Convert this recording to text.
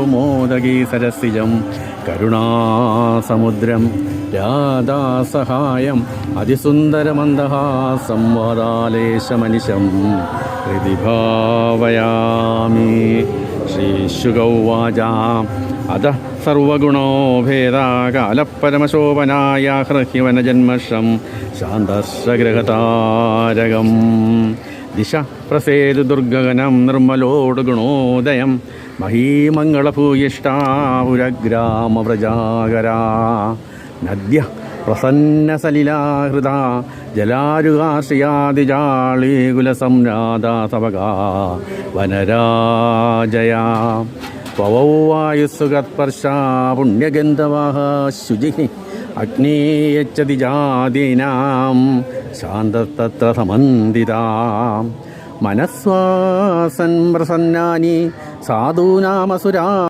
മോദകീ സരസിജം കരുണാസമുദ്രം രാധാസഹായം അതിസുന്ദരമന്ദഹാസം വാദാലേശമനിശം ഹൃദിഭാവയാമി. ശ്രീശുകൗവാച അത സർവഗുണോ ഭേദാകാലപരമശോഭനായ ഹൃഹ്യവനജന്മഷം ശാന്തശ്രഗ്രഹതാരകം ദിശ പ്രസേതു ദുർഗഗനം നിർമ്മലോട് ഗുണോദയം മഹീമംഗളഭൂയിഷ്ടാപുരഗ്രാമവ്രജാകരാ നദ്യ പ്രസന്നസലിലാഹൃത ജലാരുകാശ്രിയാദിജാളീകുലസംരാധാസവകാ വനരാജയാ പവൗവായുസുഖത്പർശാ പുണ്യഗന്ധവാഹ ശുചിഃ അഗ്നേയച്ചതി ജാതീനാം ശാന്തതത്ര സമന്ദിതാം മനസ്വാസൻ പ്രസന്നാനി സാധൂനാമസുരാ